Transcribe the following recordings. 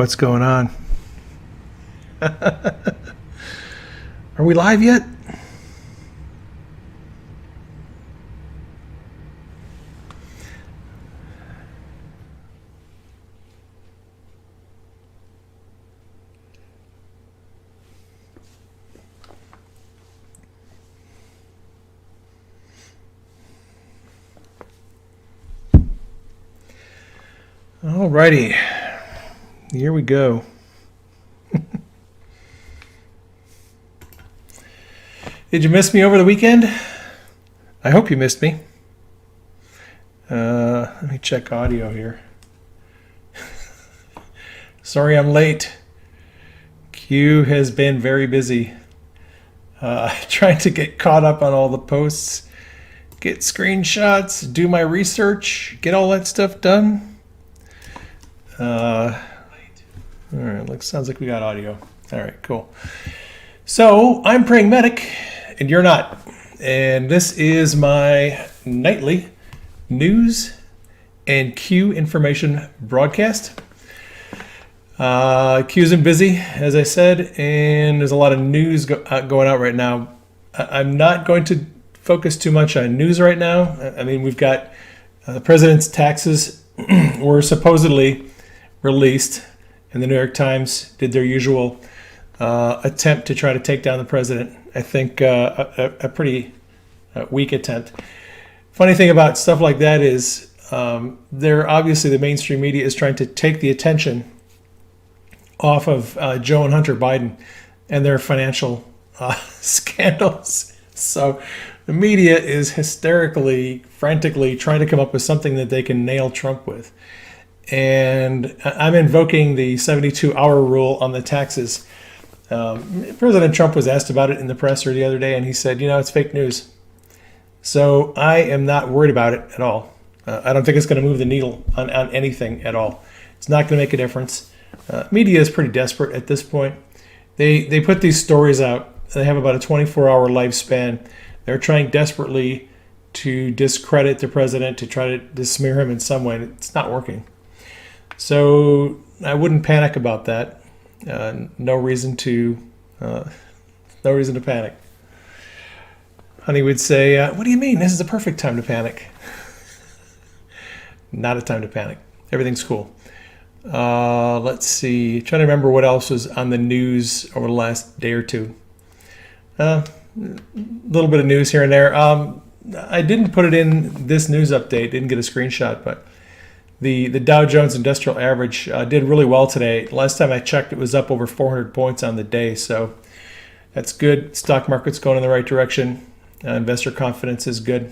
What's going on? Are we live yet? Alrighty, here we go. Did you miss me over the weekend? I hope you missed me. Let me check audio here. Sorry I'm late. Q has been very busy. Trying to get caught up on all the posts, get screenshots, do my research, get all that stuff done. All right, sounds like we got audio. All right, cool. So I'm Praying Medic, and you're not. And this is my nightly news and Q information broadcast. Q's been busy, as I said, and there's a lot of news going out right now. I'm not going to focus too much on news right now. I mean, we've got the president's taxes were supposedly released, and the New York Times did their usual attempt to try to take down the president. I think a pretty weak attempt. Funny thing about stuff like that is they're obviously, the mainstream media is trying to take the attention off of Joe and Hunter Biden and their financial scandals. So the media is hysterically, frantically trying to come up with something that they can nail Trump with. And I'm invoking the 72-hour rule on the taxes. President Trump was asked about it in the presser the other day, and he said, it's fake news. So I am not worried about it at all. I don't think it's going to move the needle on anything at all. It's not going to make a difference. Media is pretty desperate at this point. They put these stories out. They have about a 24-hour lifespan. They're trying desperately to discredit the president, to try to smear him in some way. It's not working. So I wouldn't panic about that. No reason to panic. Honey would say, "What do you mean? This is the perfect time to panic." Not a time to panic. Everything's cool. Let's see. Trying to remember what else was on the news over the last day or two. A little bit of news here and there. I didn't put it in this news update. Didn't get a screenshot, but the Dow Jones Industrial Average did really well today. Last time I checked, it was up over 400 points on the day, so that's good. Stock market's going in the right direction. Investor confidence is good.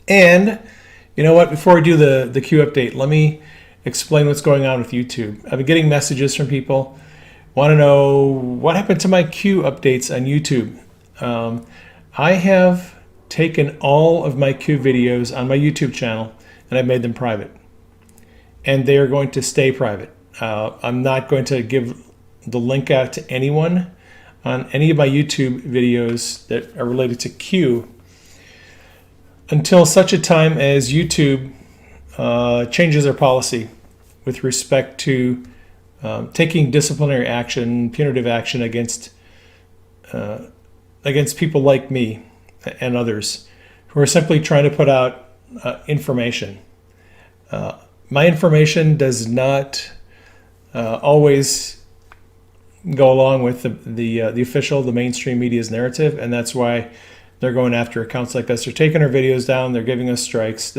And you know what? Before I do the Q update, let me explain what's going on with YouTube. I've been getting messages from people, want to know what happened to my Q updates on YouTube. I have taken all of my Q videos on my YouTube channel and I've made them private. And they are going to stay private. I'm not going to give the link out to anyone on any of my YouTube videos that are related to Q until such a time as YouTube changes their policy with respect to taking disciplinary action, punitive action against people like me and others who are simply trying to put out information. My information does not always go along with the official, the mainstream media's narrative, and that's why they're going after accounts like us. They're taking our videos down. They're giving us strikes.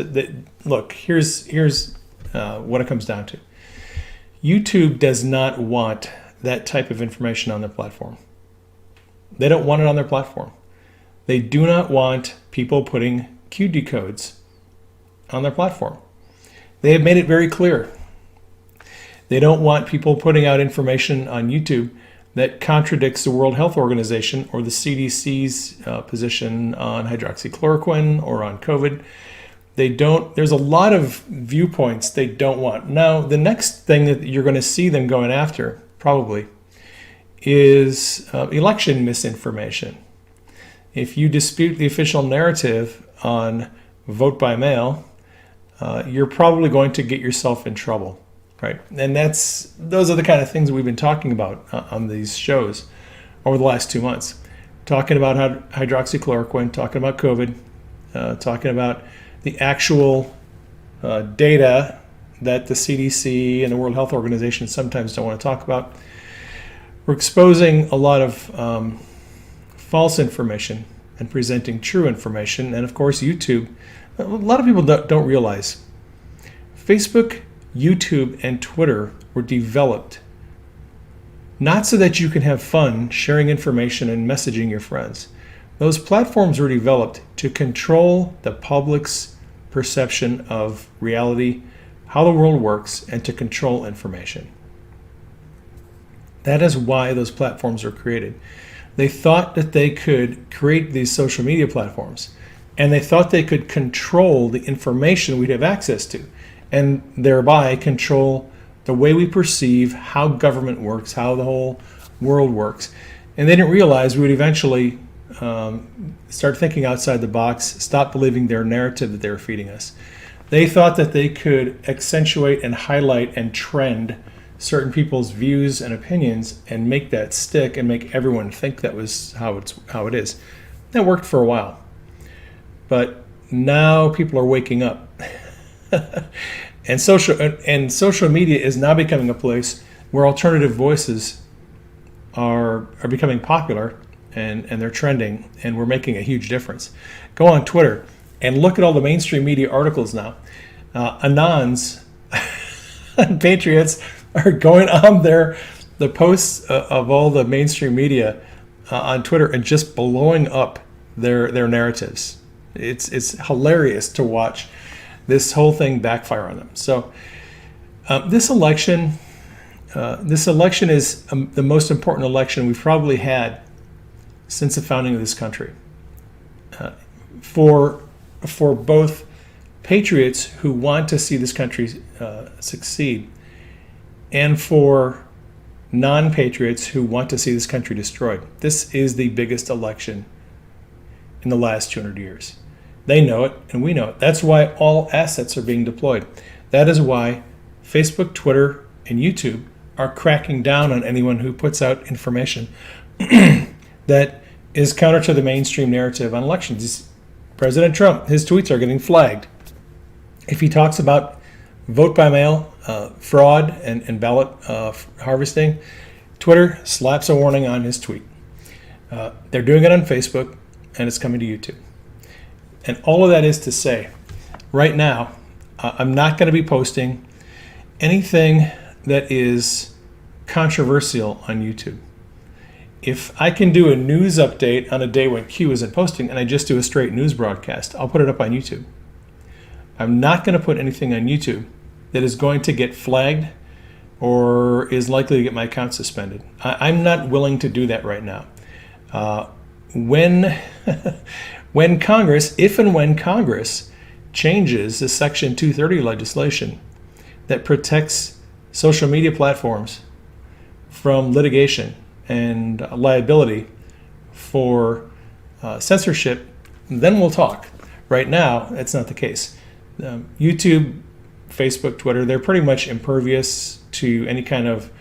Look, here's what it comes down to. YouTube does not want that type of information on their platform. They don't want it on their platform. They do not want people putting QD codes on their platform. They have made it very clear. They don't want people putting out information on YouTube that contradicts the World Health Organization or the CDC's position on hydroxychloroquine or on COVID. There's a lot of viewpoints they don't want. Now, the next thing that you're going to see them going after, probably, is election misinformation. If you dispute the official narrative on vote by mail, you're probably going to get yourself in trouble. right? And those are the kind of things we've been talking about on these shows over the last 2 months. Talking about hydroxychloroquine, talking about COVID, talking about the actual data that the CDC and the World Health Organization sometimes don't want to talk about. We're exposing a lot of false information and presenting true information. And of course, YouTube. A lot of people don't realize Facebook, YouTube, and Twitter were developed not so that you can have fun sharing information and messaging your friends. Those platforms were developed to control the public's perception of reality, how the world works, and to control information. That is why those platforms were created. They thought that they could create these social media platforms, and they thought they could control the information we'd have access to, and thereby control the way we perceive how government works, how the whole world works. And they didn't realize we would eventually start thinking outside the box, stop believing their narrative that they were feeding us. They thought that they could accentuate and highlight and trend certain people's views and opinions and make that stick and make everyone think that was how it is. That worked for a while. But now people are waking up. And social media is now becoming a place where alternative voices are becoming popular and they're trending, and we're making a huge difference. Go on Twitter and look at all the mainstream media articles now. Anons and patriots are going on the posts of all the mainstream media on Twitter and just blowing up their narratives. It's hilarious to watch this whole thing backfire on them. So this election is the most important election we've probably had since the founding of this country. For both patriots who want to see this country succeed, and for non-patriots who want to see this country destroyed. This is the biggest election in the last 200 years. They know it, and we know it. That's why all assets are being deployed. That is why Facebook, Twitter, and YouTube are cracking down on anyone who puts out information that is counter to the mainstream narrative on elections. President Trump, his tweets are getting flagged. If he talks about vote by mail, fraud, and ballot harvesting, Twitter slaps a warning on his tweet. They're doing it on Facebook, and it's coming to YouTube. And all of that is to say, right now, I'm not going to be posting anything that is controversial on YouTube. If I can do a news update on a day when Q isn't posting and I just do a straight news broadcast, I'll put it up on YouTube. I'm not going to put anything on YouTube that is going to get flagged or is likely to get my account suspended. I'm not willing to do that right now. When Congress, if and when Congress changes the Section 230 legislation that protects social media platforms from litigation and liability for censorship, then we'll talk. Right now, that's not the case. YouTube, Facebook, Twitter, they're pretty much impervious to any kind of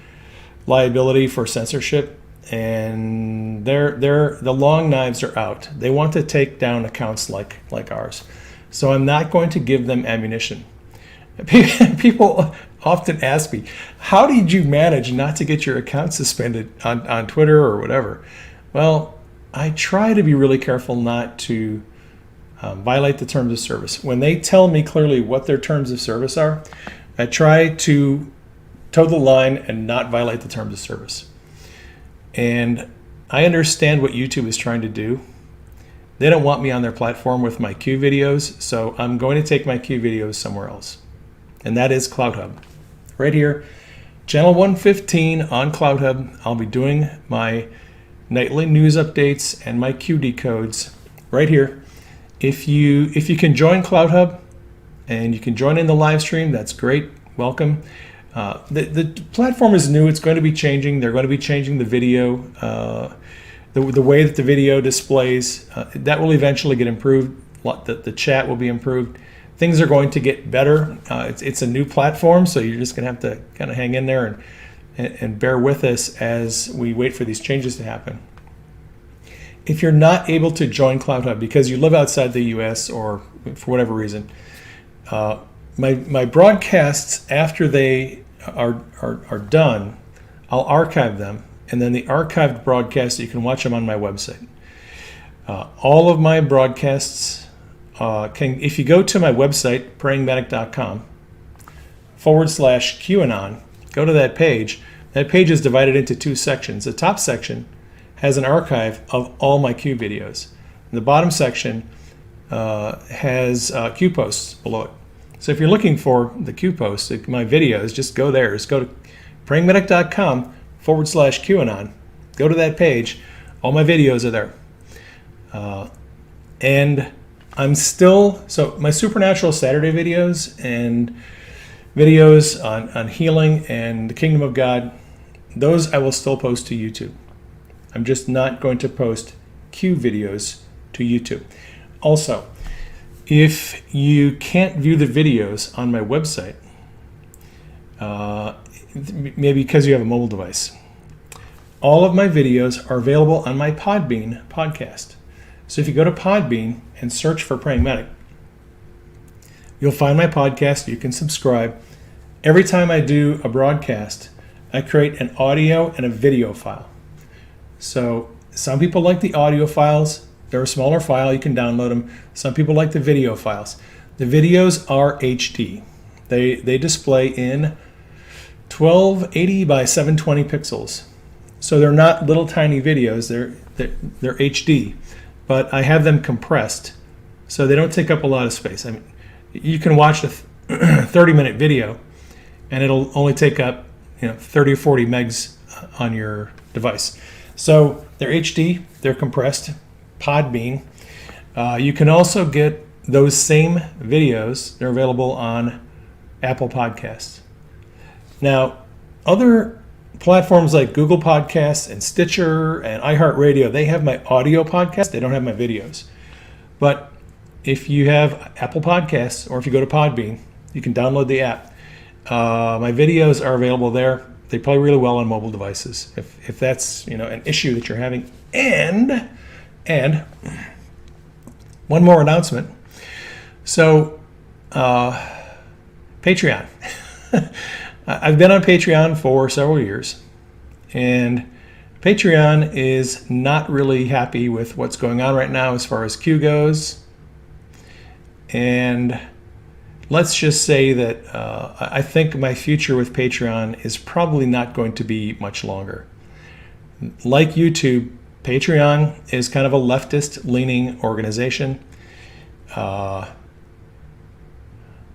liability for censorship. And the long knives are out. They want to take down accounts like ours. So I'm not going to give them ammunition. People often ask me, how did you manage not to get your account suspended on Twitter or whatever? Well, I try to be really careful not to violate the terms of service. When they tell me clearly what their terms of service are, I try to toe the line and not violate the terms of service. And I understand what YouTube is trying to do. They don't want me on their platform with my Q videos, so I'm going to take my Q videos somewhere else. And that is CloutHub. Right here, channel 115 on CloutHub. I'll be doing my nightly news updates and my Q decodes right here. If you can join CloutHub and you can join in the live stream, that's great. Welcome. The platform is new. It's going to be changing. They're going to be changing the video, the way that the video displays. That will eventually get improved. The chat will be improved. things are going to get better. It's a new platform, so you're just going to have to kind of hang in there and bear with us as we wait for these changes to happen. If you're not able to join CloutHub because you live outside the U.S. or for whatever reason, my broadcasts, after they are done, I'll archive them, and then the archived broadcasts, you can watch them on my website. All of my broadcasts if you go to my website, prayingmedic.com/QAnon, go to that page. That page is divided into two sections. The top section has an archive of all my Q videos. And the bottom section has Q posts below it. So if you're looking for the Q posts, my videos, just go there. Just go to prayingmedic.com/QAnon. Go to that page. All my videos are there. And I'm still, so my Supernatural Saturday videos and videos on healing and the kingdom of God, those I will still post to YouTube. I'm just not going to post Q videos to YouTube. Also, if you can't view the videos on my website, maybe because you have a mobile device, all of my videos are available on my Podbean podcast. So if you go to Podbean and search for Praying Medic, you'll find my podcast. You can subscribe. Every time I do a broadcast, I create an audio and a video file. So some people like the audio files. They're a smaller file. You can download them. Some people like the video files. The videos are HD. They display in 1280 by 720 pixels. So they're not little tiny videos. They're HD. But I have them compressed so they don't take up a lot of space. I mean, you can watch a 30-minute video and it'll only take up 30 or 40 megs on your device. So they're HD, they're compressed, Podbean. You can also get those same videos. They're available on Apple Podcasts. Now, other platforms like Google Podcasts and Stitcher and iHeartRadio, they have my audio podcast. They don't have my videos. But if you have Apple Podcasts or if you go to Podbean, you can download the app. My videos are available there. They play really well on mobile devices if that's an issue that you're having. And one more announcement. So Patreon. I've been on Patreon for several years, and Patreon is not really happy with what's going on right now as far as Q goes. And let's just say that I think my future with Patreon is probably not going to be much longer. Like YouTube, Patreon is kind of a leftist-leaning organization. I'm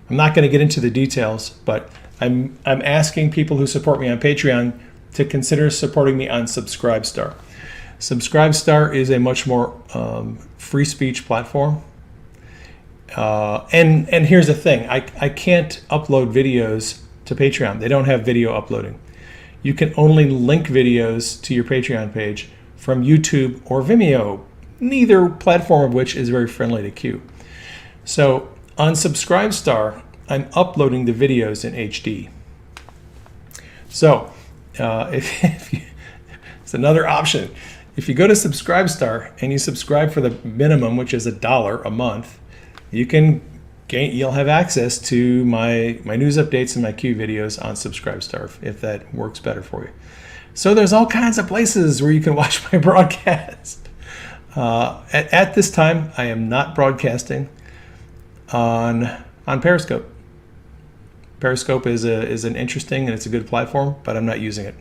not going to get into the details, but I'm asking people who support me on Patreon to consider supporting me on Subscribestar. Subscribestar is a much more free speech platform. And here's the thing, I can't upload videos to Patreon. They don't have video uploading. You can only link videos to your Patreon page from YouTube or Vimeo, neither platform of which is very friendly to Q. So on Subscribestar, I'm uploading the videos in HD. So it's another option. If you go to Subscribestar and you subscribe for the minimum, which is $1 a month, you'll have access to my news updates and my Q videos on Subscribestar if that works better for you. So there's all kinds of places where you can watch my broadcast. At this time, I am not broadcasting on Periscope. Periscope is an interesting and it's a good platform, but I'm not using it.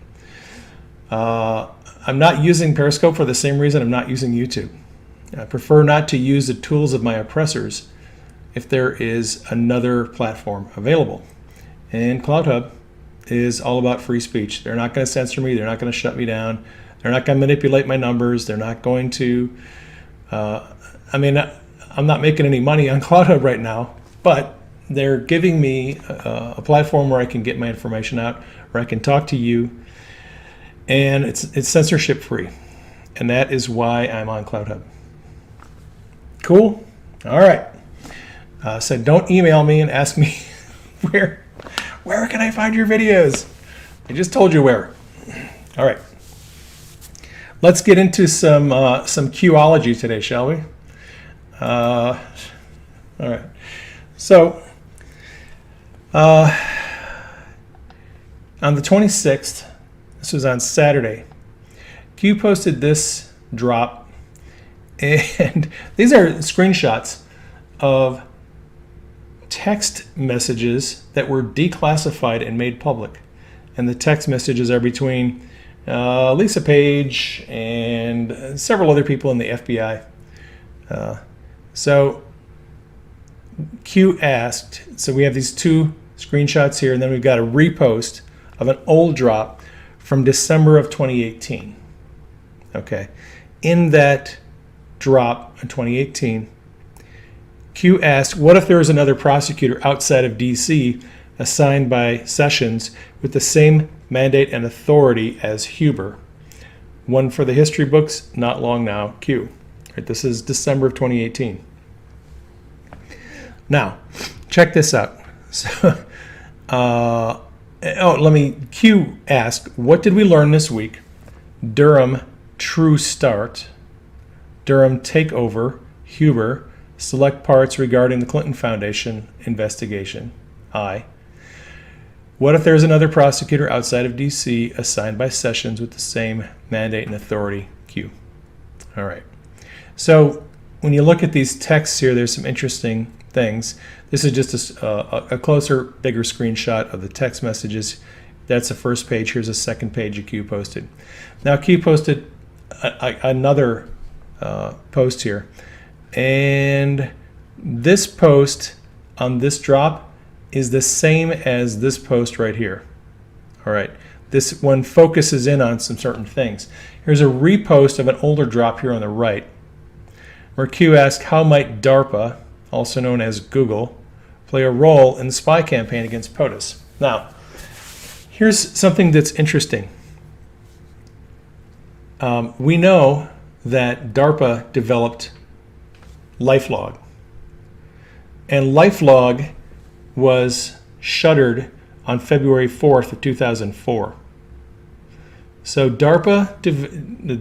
I'm not using Periscope for the same reason I'm not using YouTube. I prefer not to use the tools of my oppressors if there is another platform available. And CloutHub is all about free speech. They're not going to censor me. They're not going to shut me down. They're not going to manipulate my numbers. They're not going to, I'm not making any money on CloutHub right now, but they're giving me a platform where I can get my information out, where I can talk to you, and it's censorship free. And that is why I'm on CloutHub. Cool? All right. said, don't email me and ask me where can I find your videos? I just told you where. All right. Let's get into some Qology today, shall we? All right. So, on the 26th, this was on Saturday, Q posted this drop, and these are screenshots of text messages that were declassified and made public. And the text messages are between Lisa Page and several other people in the FBI. So Q asked, so we have these two screenshots here, and then we've got a repost of an old drop from December of 2018. Okay. In that drop in 2018, Q asked, what if there was another prosecutor outside of DC assigned by Sessions with the same mandate and authority as Huber? One for the history books, not long now, Q. Right, this is December of 2018. Now, check this out. So, Q asked, what did we learn this week? Durham, true start. Durham, takeover. Huber, select parts regarding the Clinton Foundation investigation. I. What if there's another prosecutor outside of DC assigned by Sessions with the same mandate and authority? Q. All right. So when you look at these texts here, there's some interesting things. This is just a closer, bigger screenshot of the text messages. That's the first page. Here's a second page that Q posted. Now Q posted another post here. And this post on this drop is the same as this post right here. All right. This one focuses in on some certain things. Here's a repost of an older drop here on the right, where Q asked, how might DARPA, also known as Google, play a role in the spy campaign against POTUS? Now, here's something that's interesting. We know that DARPA developed LifeLog. And LifeLog was shuttered on February 4th of 2004. So DARPA,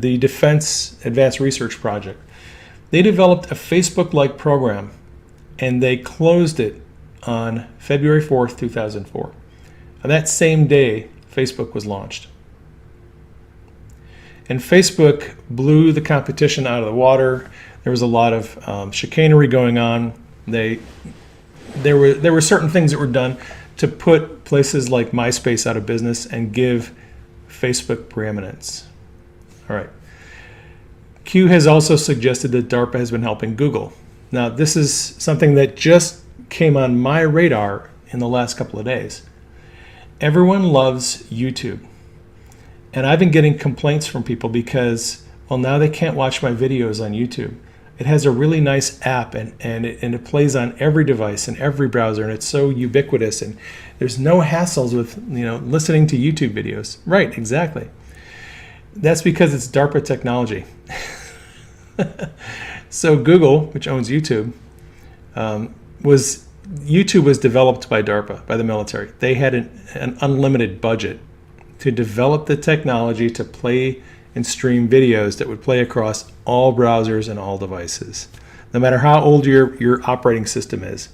the Defense Advanced Research Project, they developed a Facebook-like program, and they closed it on February 4th, 2004. And that same day, Facebook was launched. And Facebook blew the competition out of the water. There was a lot of chicanery going on. There were certain things that were done to put places like MySpace out of business and give Facebook preeminence. All right. Q has also suggested that DARPA has been helping Google. Now, this is something that just came on my radar in the last couple of days. Everyone loves YouTube. And I've been getting complaints from people because, well, now they can't watch my videos on YouTube. It has a really nice app, and it plays on every device and every browser, and it's so ubiquitous, and there's no hassles with listening to YouTube videos. Right, exactly. That's because it's DARPA technology. So Google, which owns YouTube, YouTube was developed by DARPA, by the military. They had an unlimited budget to develop the technology to play and stream videos that would play across all browsers and all devices. No matter how old your operating system is,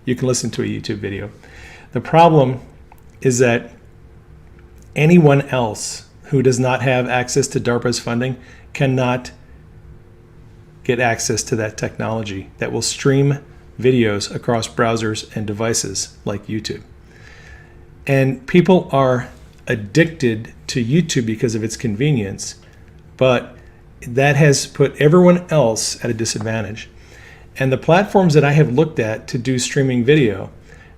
you can listen to a YouTube video. The problem is that anyone else who does not have access to DARPA's funding cannot get access to that technology that will stream videos across browsers and devices like YouTube. And people are addicted to YouTube because of its convenience, but that has put everyone else at a disadvantage. And the platforms that I have looked at to do streaming video,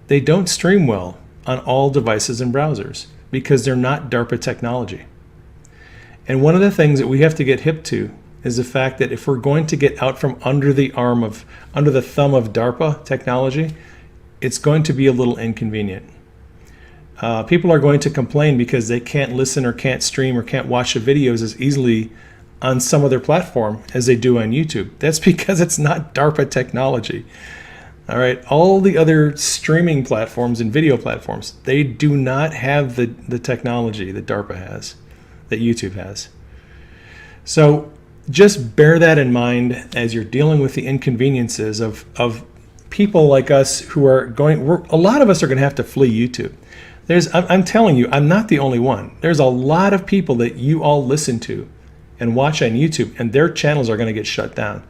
they don't stream well on all devices and browsers because they're not DARPA technology. And one of the things that we have to get hip to is the fact that if we're going to get out from under the thumb of DARPA technology, it's going to be a little inconvenient. People are going to complain because they can't listen or can't stream or can't watch the videos as easily on some other platform as they do on YouTube. That's because it's not DARPA technology. All right, all the other streaming platforms and video platforms, they do not have the technology that DARPA has, that YouTube has. So just bear that in mind as you're dealing with the inconveniences of people like us who are a lot of us are going to have to flee YouTube. I'm telling you, I'm not the only one. There's a lot of people that you all listen to and watch on YouTube, and their channels are going to get shut down.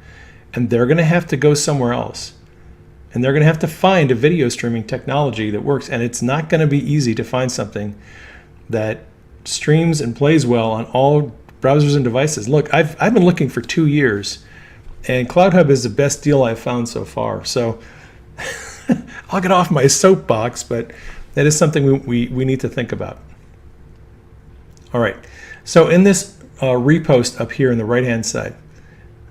And they're going to have to go somewhere else. And they're going to have to find a video streaming technology that works. And it's not going to be easy to find something that streams and plays well on all browsers and devices. Look, I've been looking for 2 years, and CloudHub is the best deal I've found so far. So I'll get off my soapbox, but that is something we need to think about. All right. So in this repost up here on the right-hand side,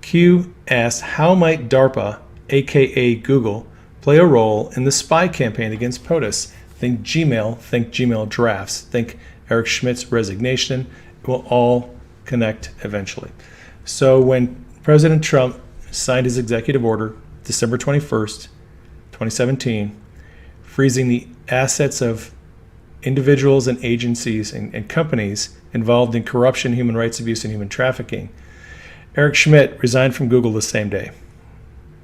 Q asked, how might DARPA, aka Google, play a role in the spy campaign against POTUS? Think Gmail drafts, think Eric Schmidt's resignation. It will all connect eventually. So when President Trump signed his executive order, December 21st, 2017, freezing the assets of individuals and agencies and companies involved in corruption, human rights abuse, and human trafficking, Eric Schmidt resigned from Google the same day.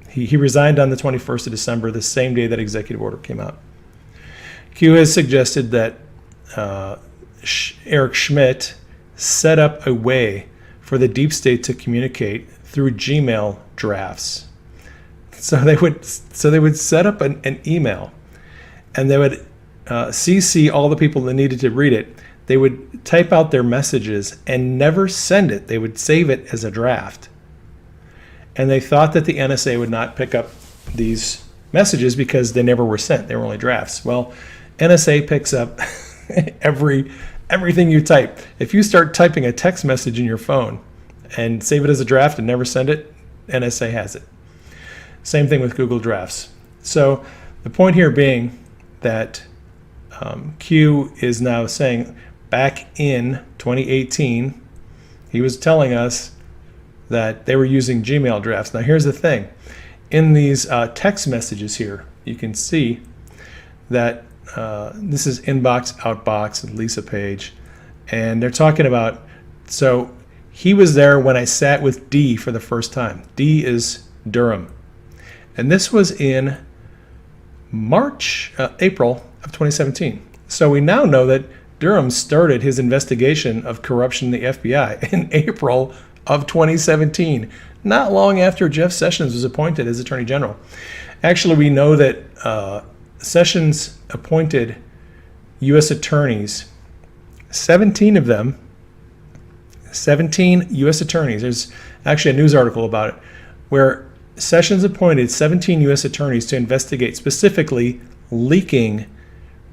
He resigned on the 21st of December, the same day that executive order came out. Q has suggested that Eric Schmidt set up a way for the deep state to communicate through Gmail drafts. So they would set up an email, and they would CC all the people that needed to read it. They would type out their messages and never send it. They would save it as a draft. And they thought that the NSA would not pick up these messages because they never were sent. They were only drafts. Well, NSA picks up everything you type. If you start typing a text message in your phone and save it as a draft and never send it, NSA has it. Same thing with Google Drafts. So the point here being that Q is now saying back in 2018, he was telling us that they were using Gmail drafts. Now here's the thing. In these text messages here, you can see that this is inbox, outbox, Lisa Page. And they're talking about, so he was there when I sat with D for the first time. D is Durham. And this was in April of 2017. So we now know that Durham started his investigation of corruption in the FBI in April of 2017, not long after Jeff Sessions was appointed as Attorney General. Actually, we know that Sessions appointed U.S. attorneys, 17 of them, 17 U.S. attorneys. There's actually a news article about it, where Sessions appointed 17 U.S. attorneys to investigate specifically leaking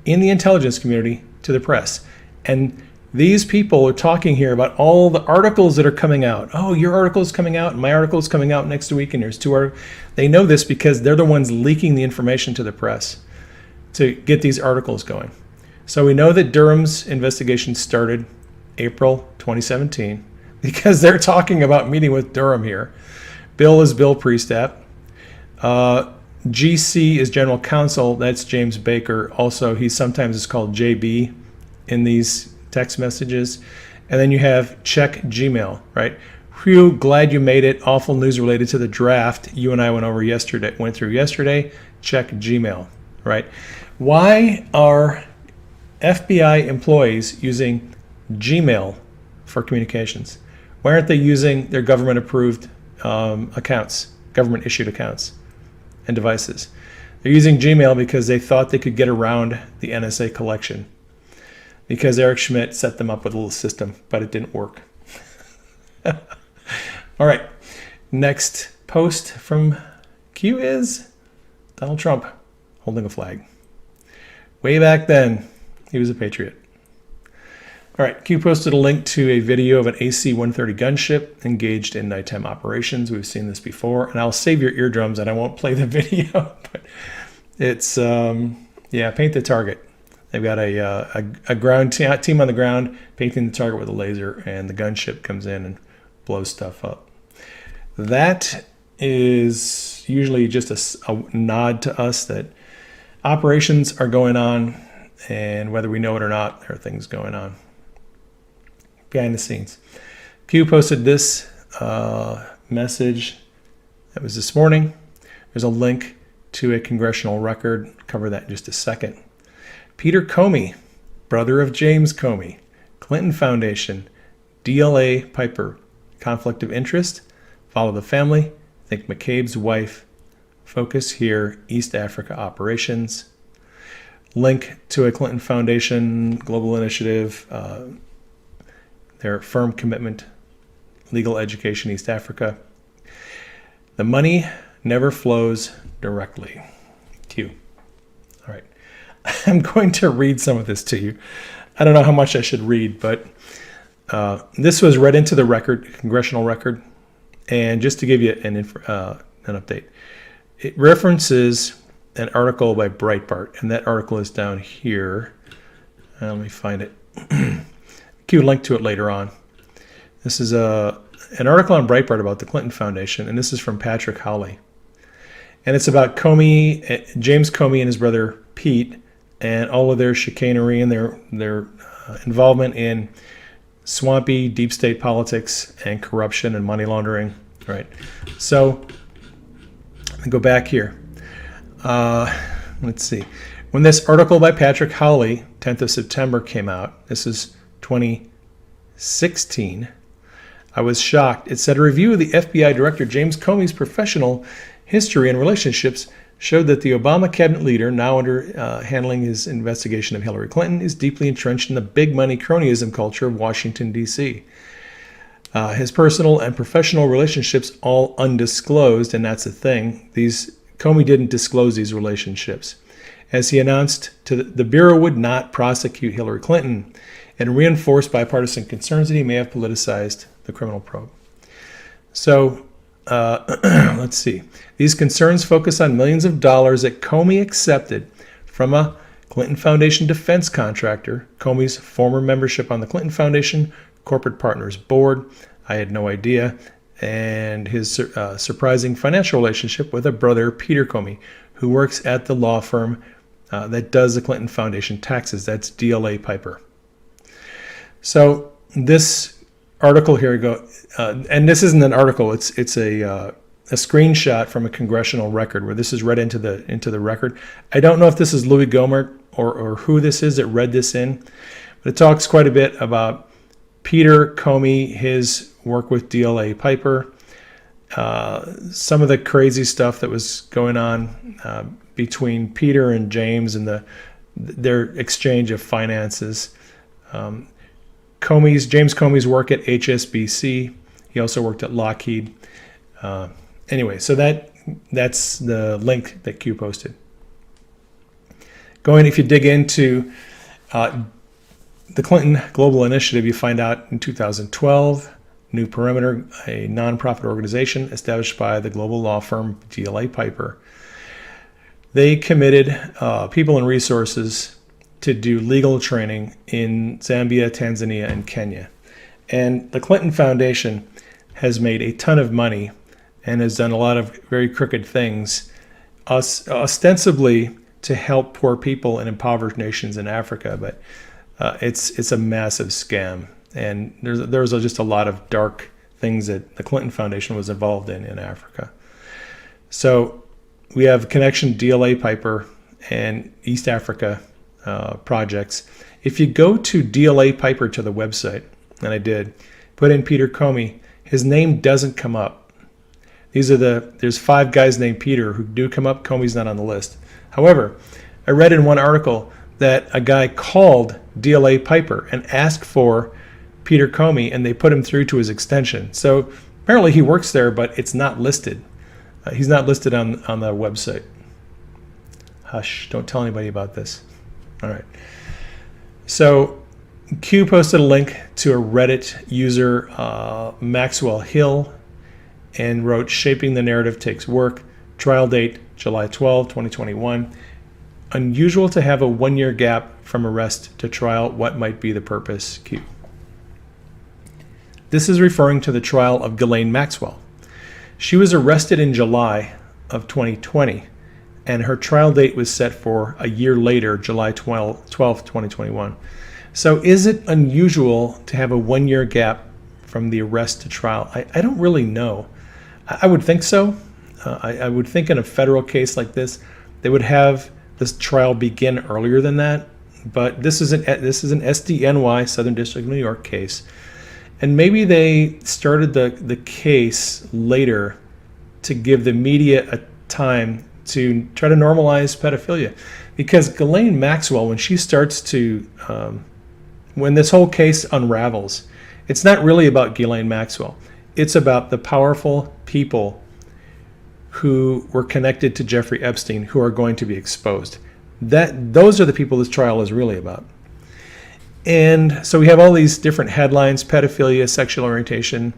in the intelligence community to the press. And these people are talking here about all the articles that are coming out. Oh, your article is coming out, and my article is coming out next week, and there's 2 articles. They know this because they're the ones leaking the information to the press to get these articles going. So we know that Durham's investigation started April 2017 because they're talking about meeting with Durham here. Bill is Bill Priestap. GC is General Counsel. That's James Baker. Also, he sometimes is called JB in these text messages. And then you have check Gmail, right? Whew, glad you made it. Awful news related to the draft you and I went through yesterday. Check Gmail, right? Why are FBI employees using Gmail for communications? Why aren't they using their government-approved accounts, government-issued accounts and devices? They're using Gmail because they thought they could get around the NSA collection, because Eric Schmidt set them up with a little system, but it didn't work. All right, next post from Q is Donald Trump holding a flag. Way back then, he was a patriot. All right, Q posted a link to a video of an AC-130 gunship engaged in nighttime operations. We've seen this before, and I'll save your eardrums and I won't play the video, but it's, paint the target. They've got a ground team on the ground painting the target with a laser, and the gunship comes in and blows stuff up. That is usually just a nod to us that operations are going on, and whether we know it or not, there are things going on behind the scenes. Q posted this message that was this morning. There's a link to a congressional record. Cover that in just a second. Peter Comey, brother of James Comey, Clinton Foundation, DLA Piper, conflict of interest, follow the family, think McCabe's wife, focus here, East Africa operations. Link to a Clinton Foundation global initiative, their firm commitment, legal education, East Africa. The money never flows directly. Q. All right. I'm going to read some of this to you. I don't know how much I should read, but this was read into the record, congressional record. And just to give you an update, it references an article by Breitbart, and that article is down here. Let me find it. Q link to it later on. This is an article on Breitbart about the Clinton Foundation, and this is from Patrick Howley. And it's about Comey, James Comey and his brother Pete, and all of their chicanery and their involvement in swampy deep state politics and corruption and money laundering. All right. So let me go back here. Let's see. When this article by Patrick Howley, 10th of September, came out, this is 2016, I was shocked. It said a review of the FBI Director James Comey's professional history and relationships showed that the Obama cabinet leader, now handling his investigation of Hillary Clinton, is deeply entrenched in the big money cronyism culture of Washington, D.C. His personal and professional relationships all undisclosed, and that's the thing. Comey didn't disclose these relationships. As he announced, the Bureau would not prosecute Hillary Clinton, and reinforced bipartisan concerns that he may have politicized the criminal probe. So, let's see. These concerns focus on millions of dollars that Comey accepted from a Clinton Foundation defense contractor, Comey's former membership on the Clinton Foundation Corporate Partners Board, I had no idea, and his surprising financial relationship with a brother, Peter Comey, who works at the law firm that does the Clinton Foundation taxes. That's DLA Piper. So this article here, and this isn't an article, it's a screenshot from a congressional record where this is read into the record. I don't know if this is Louis Gohmert or who this is that read this in, but it talks quite a bit about Peter Comey, his work with DLA Piper, some of the crazy stuff that was going on between Peter and James and their exchange of finances. James Comey's work at HSBC. He also worked at Lockheed. Anyway, so that's the link that Q posted. If you dig into the Clinton Global Initiative, you find out in 2012, New Perimeter, a nonprofit organization established by the global law firm DLA Piper, they committed people and resources to do legal training in Zambia, Tanzania, and Kenya. And the Clinton Foundation has made a ton of money and has done a lot of very crooked things, ostensibly to help poor people in impoverished nations in Africa, but it's a massive scam. And there's just a lot of dark things that the Clinton Foundation was involved in Africa. So we have connection DLA Piper and East Africa projects. If you go to DLA Piper to the website, and I did, put in Peter Comey, his name doesn't come up. There's 5 guys named Peter who do come up. Comey's not on the list. However, I read in one article that a guy called DLA Piper and asked for Peter Comey, and they put him through to his extension. So apparently he works there, but it's not listed. He's not listed on the website. Hush, don't tell anybody about this. All right. So Q posted a link to a Reddit user, Maxwell Hill, and wrote, "Shaping the narrative takes work. Trial date, July 12, 2021. Unusual to have a 1-year gap from arrest to trial. What might be the purpose? Q." This is referring to the trial of Ghislaine Maxwell. She was arrested in July of 2020, and her trial date was set for a year later, July 12th, 2021. So is it unusual to have a 1-year gap from the arrest to trial? I don't really know. I would think so. I would think in a federal case like this, they would have this trial begin earlier than that. But this is an SDNY, Southern District of New York case. And maybe they started the case later to give the media a time to try to normalize pedophilia. Because Ghislaine Maxwell, when she starts to, when this whole case unravels, it's not really about Ghislaine Maxwell. It's about the powerful people who were connected to Jeffrey Epstein who are going to be exposed. Those are the people this trial is really about. And so we have all these different headlines: pedophilia, sexual orientation,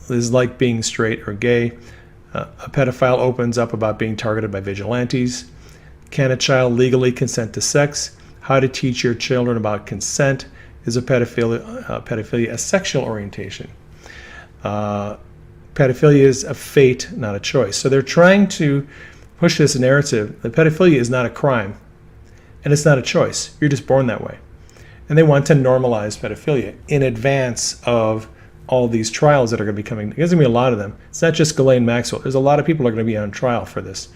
is like being straight or gay. A pedophile opens up about being targeted by vigilantes. Can a child legally consent to sex? How to teach your children about consent. Is pedophilia a sexual orientation? Pedophilia is a fate, not a choice. So they're trying to push this narrative that pedophilia is not a crime and it's not a choice. You're just born that way. And they want to normalize pedophilia in advance of all these trials that are going to be coming. There's going to be a lot of them. It's not just Ghislaine Maxwell. There's a lot of people who are going to be on trial for this.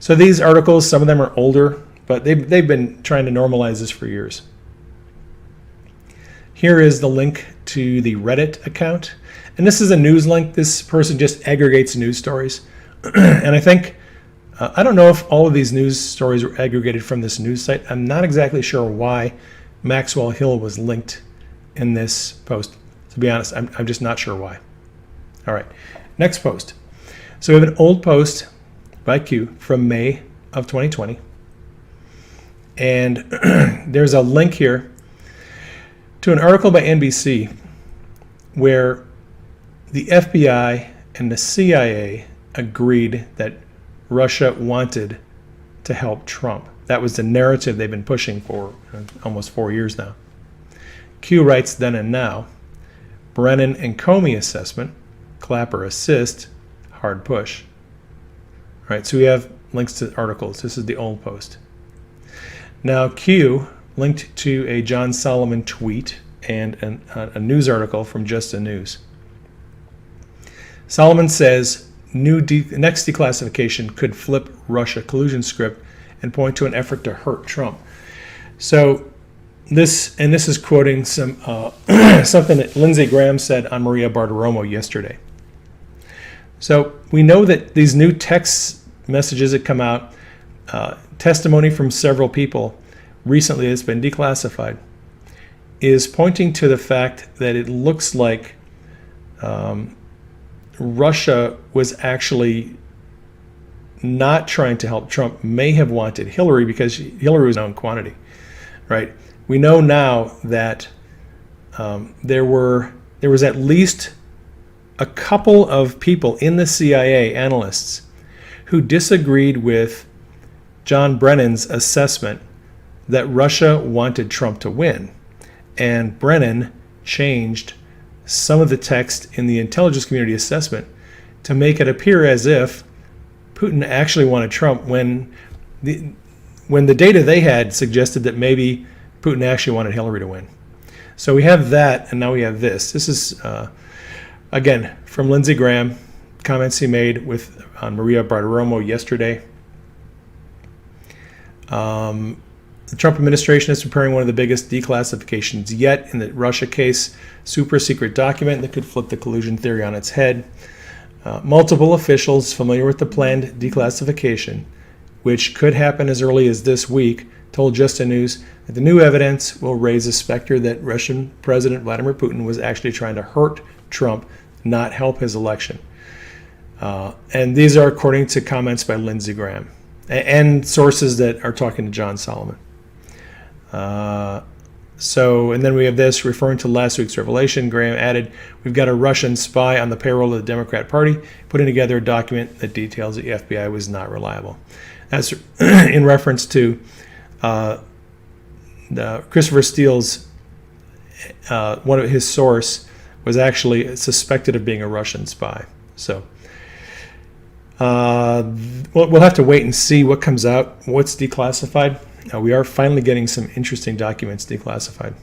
So these articles, some of them are older, but they've been trying to normalize this for years. Here is the link to the Reddit account. And this is a news link. This person just aggregates news stories. And I think, I don't know if all of these news stories were aggregated from this news site. I'm not exactly sure why Maxwell Hill was linked in this post. To be honest, I'm just not sure why. All right, next post. So we have an old post by Q from May of 2020. And there's a link here to an article by NBC where the FBI and the CIA agreed that Russia wanted to help Trump. That was the narrative they've been pushing for almost 4 years now. Q writes, then and now, Brennan and Comey assessment, Clapper assist, hard push. All right, so we have links to articles. This is the old post. Now Q linked to a John Solomon tweet and a news article from Just the News. Solomon says next declassification could flip Russia collusion script and point to an effort to hurt Trump. So this is quoting some something that Lindsey Graham said on Maria Bartiromo yesterday. So we know that these new text messages that come out, testimony from several people recently that's been declassified, is pointing to the fact that it looks like Russia was actually not trying to help Trump, may have wanted Hillary because Hillary was a known quantity, right? We know now that there was at least a couple of people in the CIA, analysts, who disagreed with John Brennan's assessment that Russia wanted Trump to win. And Brennan changed some of the text in the intelligence community assessment to make it appear as if Putin actually wanted Trump when the data they had suggested that maybe Putin actually wanted Hillary to win. So we have that, and now we have this. This is, again, from Lindsey Graham, comments he made on Maria Bartiromo yesterday. The Trump administration is preparing one of the biggest declassifications yet in the Russia case, super secret document that could flip the collusion theory on its head. Multiple officials familiar with the planned declassification, which could happen as early as this week, told Just the News that the new evidence will raise a specter that Russian President Vladimir Putin was actually trying to hurt Trump, not help his election. And these are according to comments by Lindsey Graham and sources that are talking to John Solomon. And then we have this, referring to last week's revelation. Graham added, we've got a Russian spy on the payroll of the Democrat Party putting together a document that details the FBI was not reliable. That's in reference to Christopher Steele's, one of his source was actually suspected of being a Russian spy. So We'll have to wait and see what comes out, what's declassified. We are finally getting some interesting documents declassified.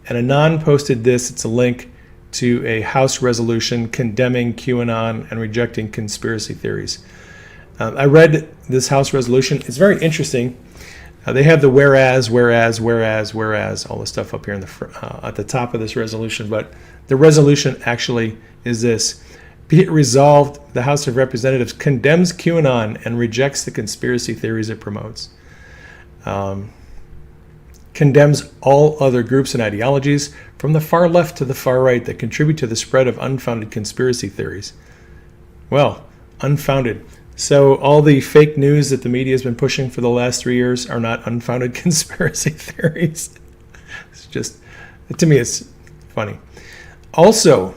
And Anon posted this. It's a link to a House resolution condemning QAnon and rejecting conspiracy theories. I read this House resolution. It's very interesting. They have the whereas, all the stuff up here in at the top of this resolution. But the resolution actually is this. Be it resolved, the House of Representatives condemns QAnon and rejects the conspiracy theories it promotes. Condemns all other groups and ideologies, from the far left to the far right, that contribute to the spread of unfounded conspiracy theories. Well, unfounded. So all the fake news that the media has been pushing for the last 3 years are not unfounded conspiracy theories. It's just, to me, it's funny. Also,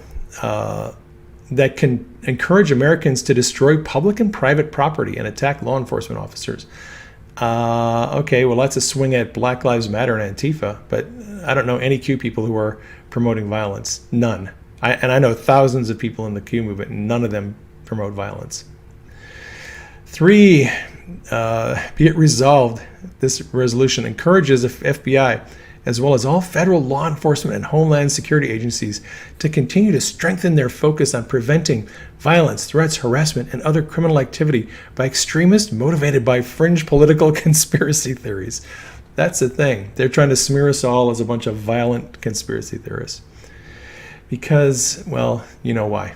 that can encourage Americans to destroy public and private property and attack law enforcement officers. Okay, well, that's a swing at Black Lives Matter and Antifa, but I don't know any Q people who are promoting violence. None. And I know thousands of people in the Q movement, and none of them promote violence. 3, be it resolved, this resolution encourages the FBI, as well as all federal law enforcement and homeland security agencies, to continue to strengthen their focus on preventing violence, threats, harassment, and other criminal activity by extremists motivated by fringe political conspiracy theories. That's the thing. They're trying to smear us all as a bunch of violent conspiracy theorists. Because, well, you know why.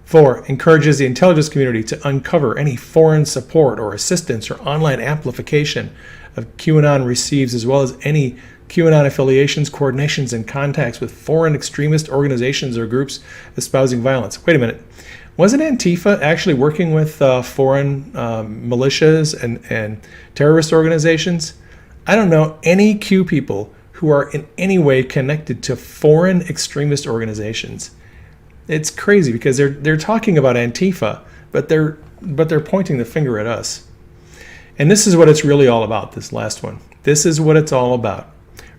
4, encourages the intelligence community to uncover any foreign support or assistance or online amplification of QAnon receives, as well as any QAnon affiliations, coordinations, and contacts with foreign extremist organizations or groups espousing violence. Wait a minute. Wasn't Antifa actually working with foreign militias and terrorist organizations? I don't know any Q people who are in any way connected to foreign extremist organizations. It's crazy because they're talking about Antifa, but they're pointing the finger at us. And this is what it's really all about, this last one. This is what it's all about.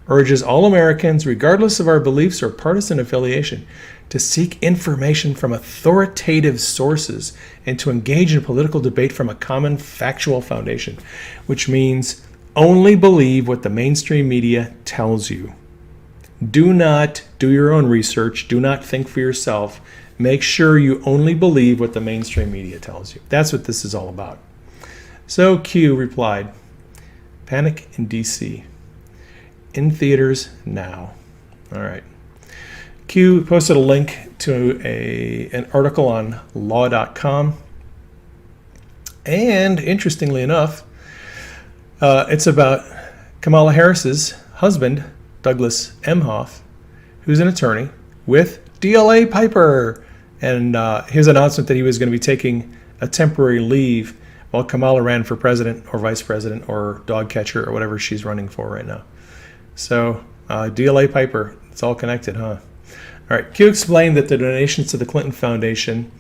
Urges all Americans, regardless of our beliefs or partisan affiliation, to seek information from authoritative sources and to engage in political debate from a common factual foundation, which means only believe what the mainstream media tells you. Do not do your own research. Do not think for yourself. Make sure you only believe what the mainstream media tells you. That's what this is all about. So Q replied, Panic in D.C. In theaters now. All right. Q posted a link to an article on law.com. And interestingly enough, it's about Kamala Harris's husband, Douglas Emhoff, who's an attorney with DLA Piper. And his announcement that he was going to be taking a temporary leave while Kamala ran for president or vice president or dog catcher or whatever she's running for right now. So DLA Piper, it's all connected, huh? All right, Q explained that the donations to the Clinton Foundation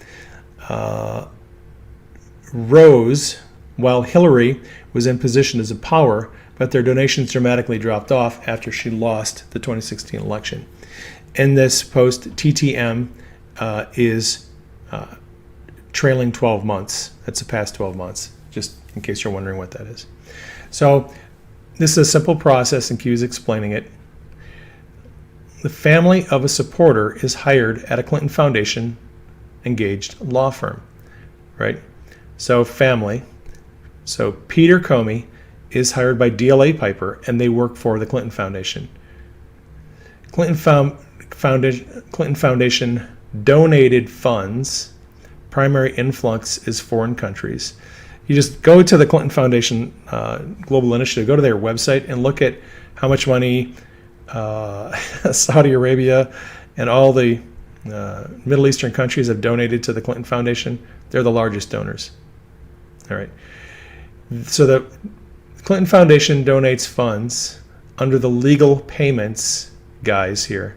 rose while Hillary was in positions of power, but their donations dramatically dropped off after she lost the 2016 election. In this post, TTM is trailing 12 months. That's the past 12 months, just in case you're wondering what that is. So this is a simple process, and Q is explaining it. The family of a supporter is hired at a Clinton Foundation engaged law firm, right? So family. So Peter Comey is hired by DLA Piper, and they work for the Clinton Foundation. Clinton Foundation donated funds. Primary influx is foreign countries. You just go to the Clinton Foundation Global Initiative, go to their website, and look at how much money Saudi Arabia and all the Middle Eastern countries have donated to the Clinton Foundation. They're the largest donors. All right. So the Clinton Foundation donates funds under the legal payments guise here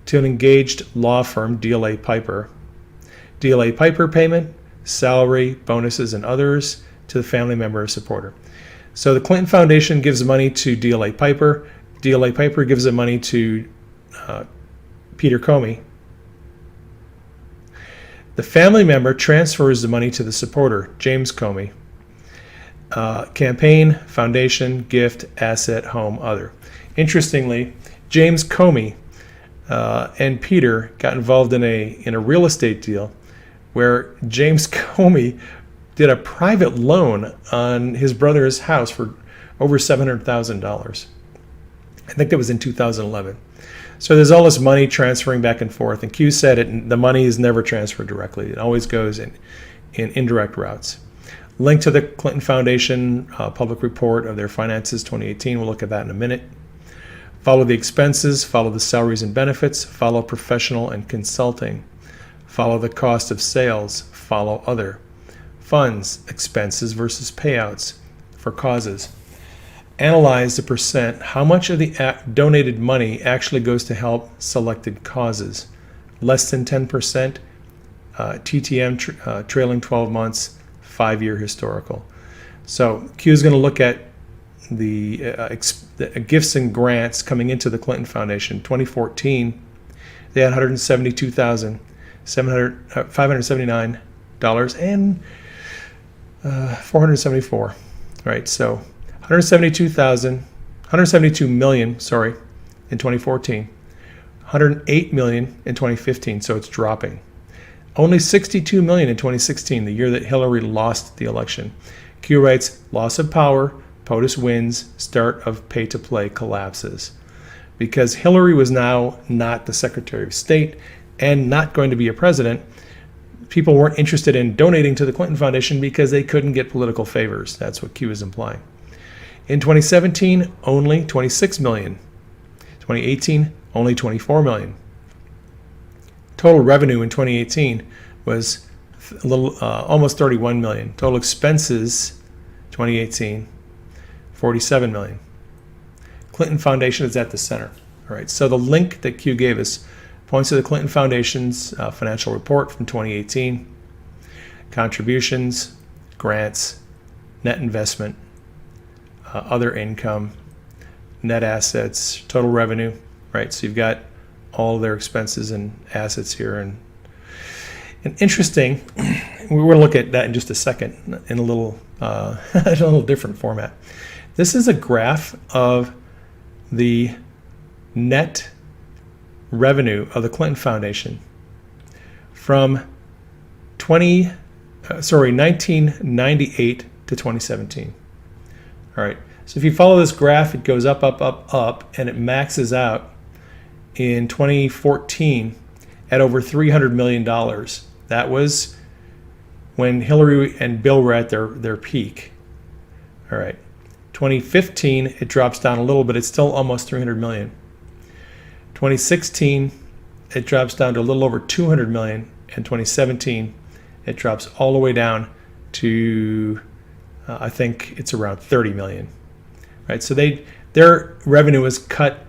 to an engaged law firm, DLA Piper. DLA Piper payment, salary, bonuses, and others to the family member or supporter. So the Clinton Foundation gives money to DLA Piper. DLA Piper gives the money to Peter Comey. The family member transfers the money to the supporter, James Comey. Campaign, foundation, gift, asset, home, other. Interestingly, James Comey and Peter got involved in a real estate deal where James Comey did a private loan on his brother's house for over $700,000. I think that was in 2011. So there's all this money transferring back and forth, and Q said the money is never transferred directly. It always goes in indirect routes. Link to the Clinton Foundation public report of their finances 2018. We'll look at that in a minute. Follow the expenses, follow the salaries and benefits, follow professional and consulting, follow the cost of sales, follow other funds, expenses versus payouts for causes. Analyze the percent, how much of the donated money actually goes to help selected causes. Less than 10%, TTM trailing 12 months, 5-year historical. So Q is going to look at the gifts and grants coming into the Clinton Foundation. 2014, they had $172,579 and $474. Right, so 172 million, sorry, in 2014, 108 million in 2015, so it's dropping. Only 62 million in 2016, the year that Hillary lost the election. Q writes, loss of power, POTUS wins, start of pay-to-play collapses. Because Hillary was now not the Secretary of State and not going to be a president, people weren't interested in donating to the Clinton Foundation because they couldn't get political favors. That's what Q is implying. In 2017, only 26 million. 2018, only 24 million. Total revenue in 2018 was a little, almost 31 million. Total expenses, 2018, 47 million. Clinton Foundation is at the center. All right, so the link that Q gave us points to the Clinton Foundation's financial report from 2018. Contributions, grants, net investment, other income, net assets, total revenue, right? So you've got all their expenses and assets here. And interesting, we're going to look at that in just a second in a little, a little different format. This is a graph of the net revenue of the Clinton Foundation from 1998 to 2017. All right, so if you follow this graph, it goes up, up, up, up, and it maxes out in 2014 at over $300 million. That was when Hillary and Bill were at their peak. All right, 2015, it drops down a little, but it's still almost 300 million. 2016, it drops down to a little over 200 million. And 2017, it drops all the way down to I think it's around 30 million, right? So their revenue was cut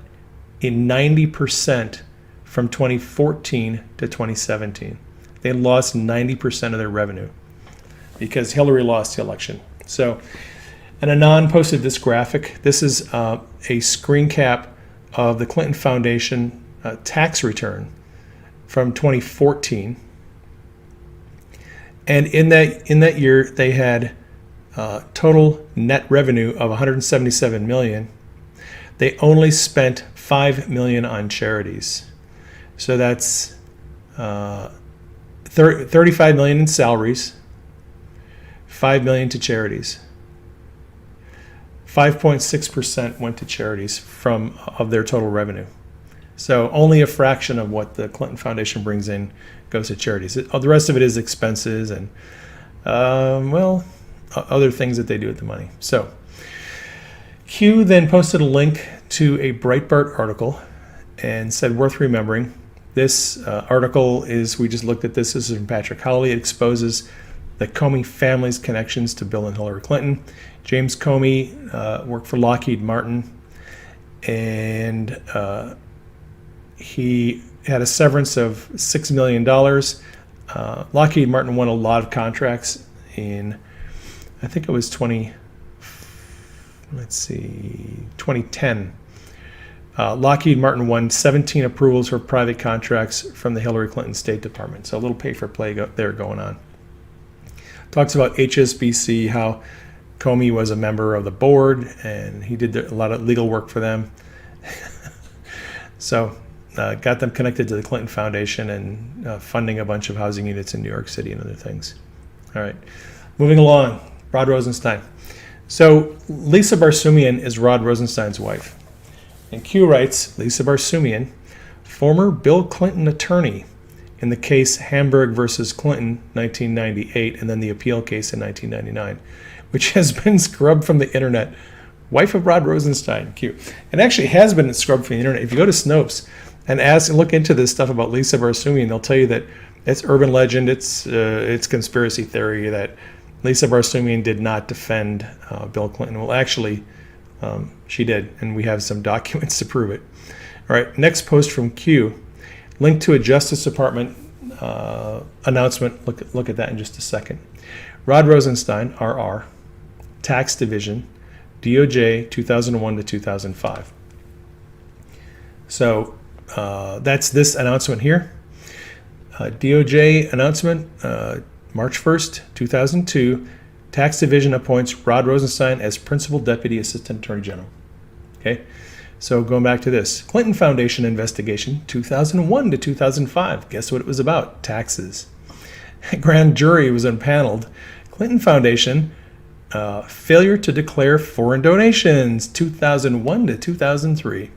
in 90% from 2014 to 2017. They lost 90% of their revenue because Hillary lost the election. So, and Anand posted this graphic. This is a screen cap of the Clinton Foundation tax return from 2014. And in that year, they had total net revenue of 177 million. They only spent 5 million on charities. So that's 35 million in salaries, 5 million to charities. 5.6% went to charities of their total revenue. So only a fraction of what the Clinton Foundation brings in goes to charities. The rest of it is expenses and, other things that they do with the money. So Q then posted a link to a Breitbart article and said, worth remembering. This article we just looked at this. This is from Patrick Howley. It exposes the Comey family's connections to Bill and Hillary Clinton. James Comey worked for Lockheed Martin, and he had a severance of $6 million. Lockheed Martin won a lot of contracts in, I think it was 2010. Lockheed Martin won 17 approvals for private contracts from the Hillary Clinton State Department. So a little pay-for-play there going on. Talks about HSBC, how Comey was a member of the board, and he did a lot of legal work for them. So got them connected to the Clinton Foundation and funding a bunch of housing units in New York City and other things. All right, moving along, Rod Rosenstein. So Lisa Barsoomian is Rod Rosenstein's wife. And Q writes, Lisa Barsoomian, former Bill Clinton attorney in the case Hamburg versus Clinton, 1998, and then the appeal case in 1999, which has been scrubbed from the internet. Wife of Rod Rosenstein, Q. It actually has been scrubbed from the internet. If you go to Snopes and look into this stuff about Lisa Barsoomian, they'll tell you that it's urban legend, it's conspiracy theory that Lisa Barsoomian did not defend Bill Clinton. Well, actually, she did, and we have some documents to prove it. All right, next post from Q, linked to a Justice Department announcement. Look at that in just a second. Rod Rosenstein, RR, Tax Division, DOJ 2001 to 2005. So that's this announcement here. DOJ announcement, March 1st, 2002, Tax Division appoints Rod Rosenstein as Principal Deputy Assistant Attorney General. Okay, so going back to this, Clinton Foundation investigation, 2001 to 2005. Guess what it was about? Taxes. A grand jury was impaneled. Clinton Foundation, failure to declare foreign donations, 2001 to 2003.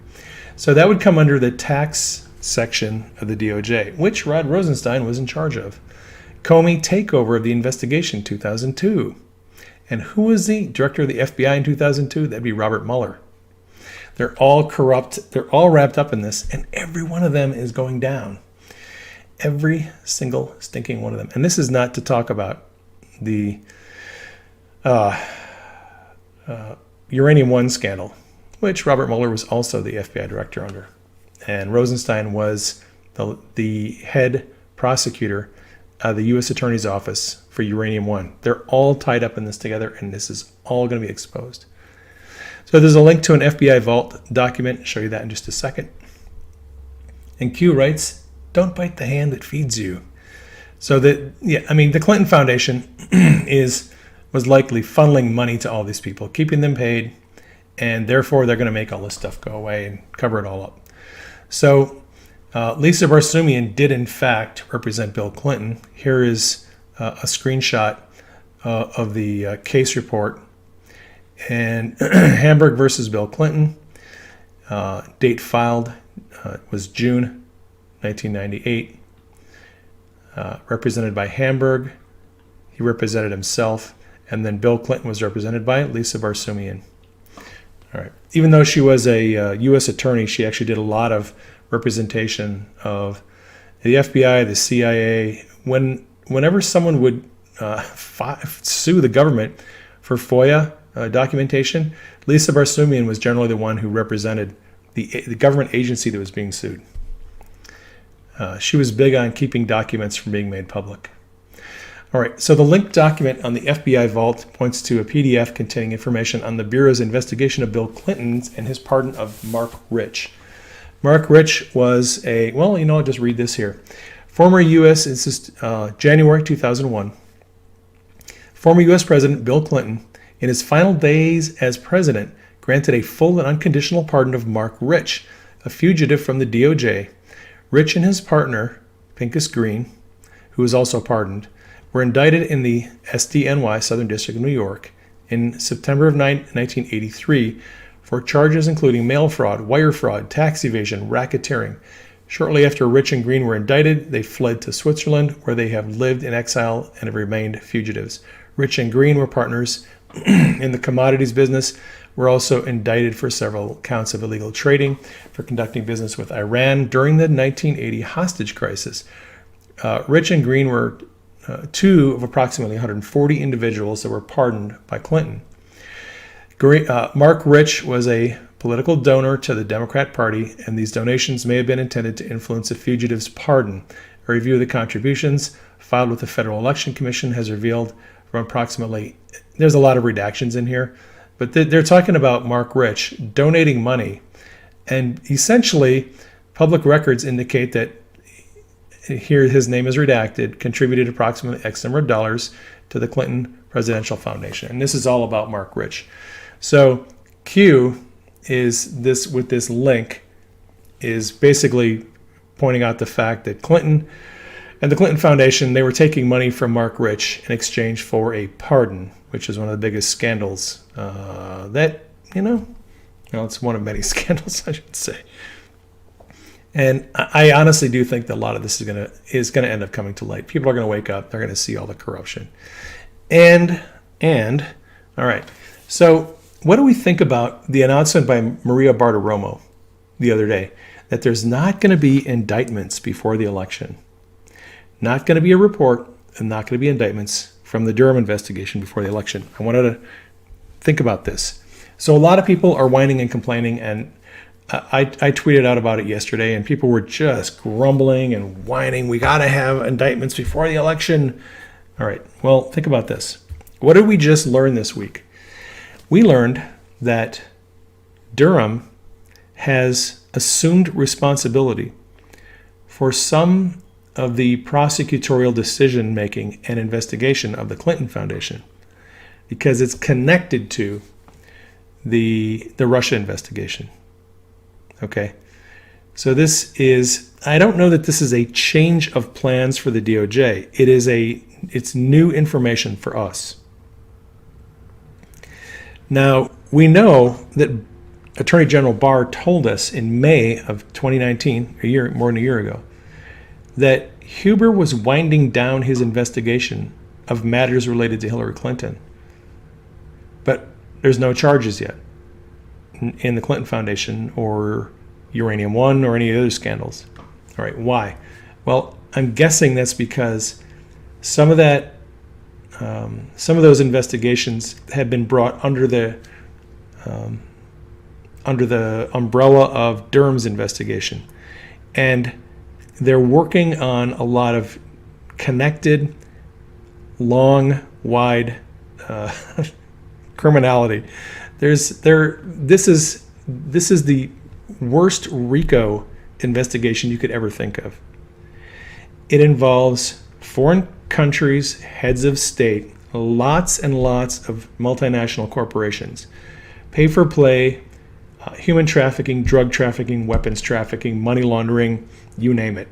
So that would come under the tax section of the DOJ, which Rod Rosenstein was in charge of. Comey takeover of the investigation, 2002. And who was the director of the FBI in 2002? That'd be Robert Mueller. They're all corrupt. They're all wrapped up in this, and every one of them is going down. Every single stinking one of them. And this is not to talk about the Uranium One scandal, which Robert Mueller was also the FBI director under. And Rosenstein was the head prosecutor of the U.S. Attorney's Office for Uranium One. They're all tied up in this together, and this is all going to be exposed. So there's a link to an FBI Vault document. I'll show you that in just a second. And Q writes, don't bite the hand that feeds you. So the Clinton Foundation was likely funneling money to all these people, keeping them paid, and therefore they're going to make all this stuff go away and cover it all up. So Lisa Barsoomian did in fact represent Bill Clinton. Here is a screenshot of the case report. And Hamburg versus Bill Clinton, date filed was June 1998. Represented by Hamburg, he represented himself, and then Bill Clinton was represented by Lisa Barsoomian. All right. Even though she was a U.S. attorney, she actually did a lot of representation of the FBI, the CIA. Whenever someone would sue the government for FOIA documentation, Lisa Barsoomian was generally the one who represented the government agency that was being sued. She was big on keeping documents from being made public. All right, so the linked document on the FBI Vault points to a PDF containing information on the Bureau's investigation of Bill Clinton and his pardon of Marc Rich. Marc Rich was I'll just read this here. Former U.S. January 2001. Former U.S. President Bill Clinton, in his final days as president, granted a full and unconditional pardon of Marc Rich, a fugitive from the DOJ. Rich and his partner, Pincus Green, who was also pardoned, were indicted in the SDNY, Southern District of New York, in September of 1983 for charges including mail fraud, wire fraud, tax evasion, racketeering. Shortly after Rich and Green were indicted, they fled to Switzerland, where they have lived in exile and have remained fugitives. Rich and Green were partners in the commodities business, were also indicted for several counts of illegal trading for conducting business with Iran during the 1980 hostage crisis. Rich and Green were two of approximately 140 individuals that were pardoned by Clinton. Marc Rich was a political donor to the Democrat Party, and these donations may have been intended to influence a fugitive's pardon. A review of the contributions filed with the Federal Election Commission has revealed from there's a lot of redactions in here, but they're talking about Marc Rich donating money And essentially, public records indicate that here his name is redacted, contributed approximately X number of dollars to the Clinton Presidential Foundation. And this is all about Marc Rich. So Q is this, with this link, is basically pointing out the fact that Clinton and the Clinton Foundation, they were taking money from Marc Rich in exchange for a pardon, which is one of the biggest scandals that, it's one of many scandals, I should say. And I honestly do think that a lot of this is gonna end up coming to light. People are gonna wake up. They're gonna see all the corruption. And all right. So what do we think about the announcement by Maria Bartiromo the other day that there's not going to be indictments before the election? Not going to be a report and not going to be indictments from the Durham investigation before the election. I wanted to think about this. So a lot of people are whining and complaining, and I tweeted out about it yesterday, and people were just grumbling and whining. We got to have indictments before the election. All right. Well, think about this. What did we just learn this week? We learned that Durham has assumed responsibility for some of the prosecutorial decision making and investigation of the Clinton Foundation because it's connected to the Russia investigation. Okay. So I don't know that this is a change of plans for the DOJ. It's new information for us. Now, we know that Attorney General Barr told us in May of 2019, more than a year ago, that Huber was winding down his investigation of matters related to Hillary Clinton. But there's no charges yet in the Clinton Foundation or Uranium One or any other scandals. All right, why? Well, I'm guessing that's because some of those investigations have been brought under the umbrella of Durham's investigation, and they're working on a lot of connected, long, wide criminality. This is the worst RICO investigation you could ever think of. It involves foreign countries, heads of state, lots and lots of multinational corporations, pay for play, human trafficking, drug trafficking, weapons trafficking, money laundering, you name it.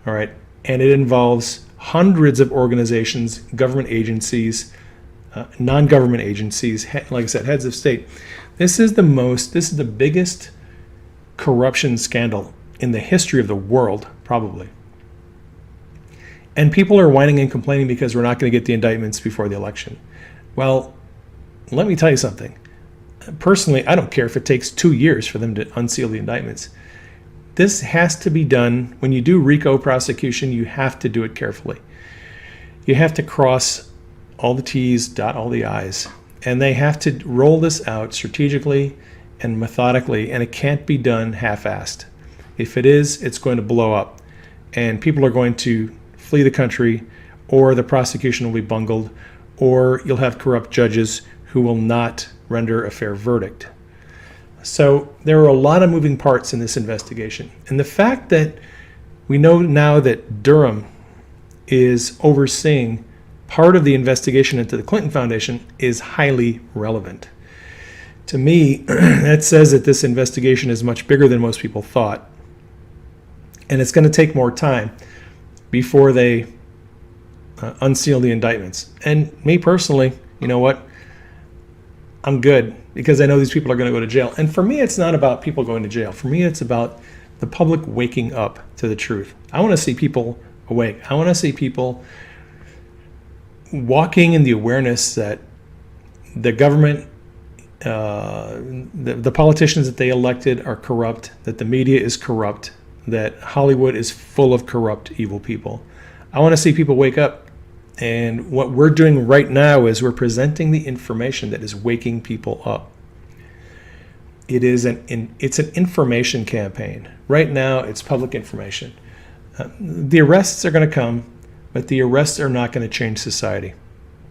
All right. And it involves hundreds of organizations, government agencies, non-government agencies, like I said, heads of state. This is the biggest corruption scandal in the history of the world, probably. And people are whining and complaining because we're not going to get the indictments before the election. Well, let me tell you something. Personally, I don't care if it takes 2 years for them to unseal the indictments. This has to be done. When you do RICO prosecution, you have to do it carefully. You have to cross all the T's, dot all the I's. And they have to roll this out strategically and methodically, and it can't be done half-assed. If it is, it's going to blow up. And people are going to flee the country, or the prosecution will be bungled, or you'll have corrupt judges who will not render a fair verdict. So there are a lot of moving parts in this investigation. And the fact that we know now that Durham is overseeing part of the investigation into the Clinton Foundation is highly relevant. To me, that says that this investigation is much bigger than most people thought. And it's going to take more time before they unseal the indictments. And me personally, you know what? I'm good because I know these people are going to go to jail. And for me, it's not about people going to jail. For me, it's about the public waking up to the truth. I want to see people awake. I want to see people walking in the awareness that the government, the politicians that they elected are corrupt, that the media is corrupt, that Hollywood is full of corrupt, evil people. I want to see people wake up. And what we're doing right now is we're presenting the information that is waking people up. It's an information campaign. Right now, it's public information. The arrests are going to come, but the arrests are not going to change society.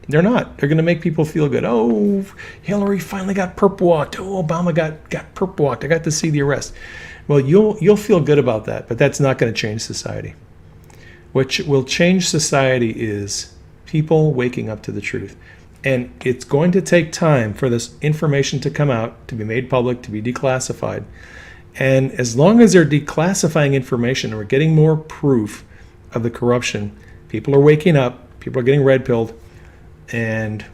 They're not. They're going to make people feel good. Oh, Hillary finally got perp walked. Oh, Obama got perp walked. I got to see the arrest. Well, you'll feel good about that, but that's not going to change society. What will change society is people waking up to the truth. And it's going to take time for this information to come out, to be made public, to be declassified. And as long as they're declassifying information and we're getting more proof of the corruption, people are waking up, people are getting red-pilled, and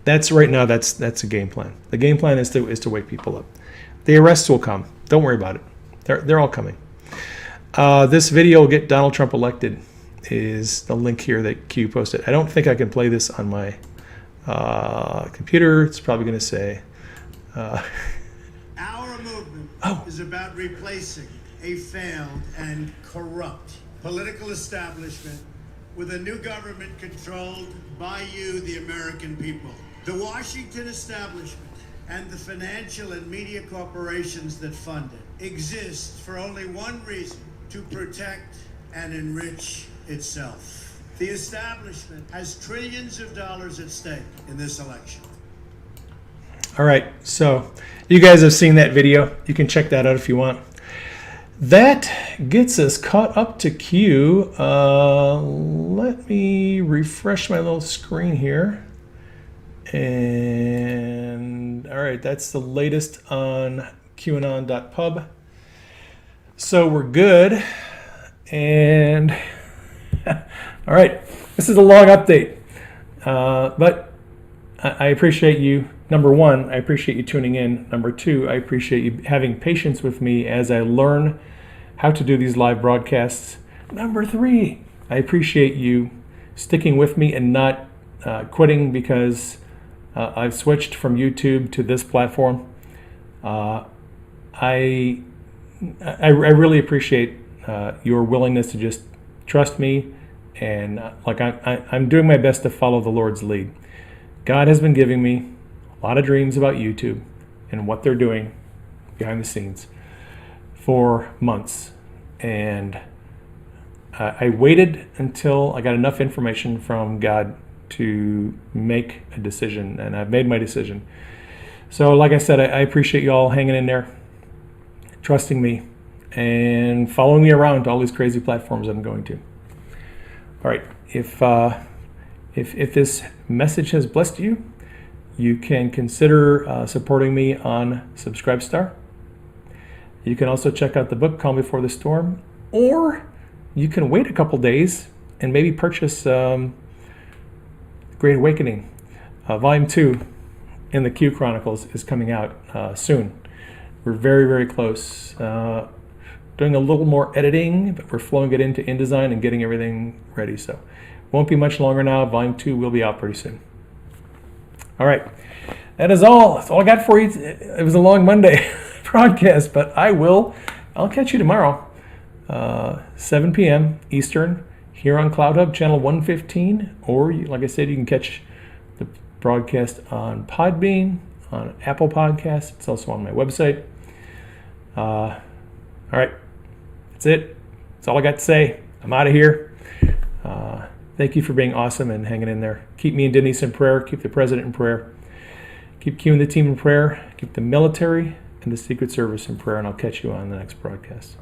that's right now, that's a game plan. The game plan is to wake people up. The arrests will come. Don't worry about it. They're all coming. This video will get Donald Trump elected is the link here that Q posted. I don't think I can play this on my computer. It's probably going to say... Our movement is about replacing a failed and corrupt political establishment with a new government controlled by you, the American people. The Washington establishment and the financial and media corporations that fund it exist for only one reason: to protect and enrich itself. The establishment has trillions of dollars at stake in this election. All right, so you guys have seen that video. You can check that out if you want. That gets us caught up to Q. Let me refresh my little screen here. And all right, that's the latest on QAnon.pub. So we're good. And all right, this is a long update, but I appreciate you. Number one, I appreciate you tuning in. Number two, I appreciate you having patience with me as I learn how to do these live broadcasts. Number three, I appreciate you sticking with me and not quitting because I've switched from YouTube to this platform. I really appreciate your willingness to just trust me, and I'm doing my best to follow the Lord's lead. God has been giving me a lot of dreams about YouTube and what they're doing behind the scenes for months, and I waited until I got enough information from God to make a decision, and I've made my decision. So like I said, I appreciate you all hanging in there, trusting me, and following me around to all these crazy platforms I'm going to. All right, if this message has blessed you, you can consider supporting me on Subscribestar. You can also check out the book, Calm Before the Storm, or you can wait a couple days and maybe purchase Great Awakening. Volume 2 in the Q Chronicles is coming out soon. We're very, very close. Doing a little more editing, but we're flowing it into InDesign and getting everything ready. So won't be much longer now. Volume 2 will be out pretty soon. All right, that is all. That's all I got for you. It was a long Monday broadcast, but I'll catch you tomorrow, 7 p.m. Eastern, here on Cloud Hub channel 115, or like I said, you can catch the broadcast on Podbean, on Apple Podcasts. It's also on my website. All right, that's it. That's all I got to say. I'm out of here. Thank you for being awesome and hanging in there. Keep me and Denise in prayer. Keep the president in prayer. Keep Q and the team in prayer. Keep the military and the Secret Service in prayer, and I'll catch you on the next broadcast.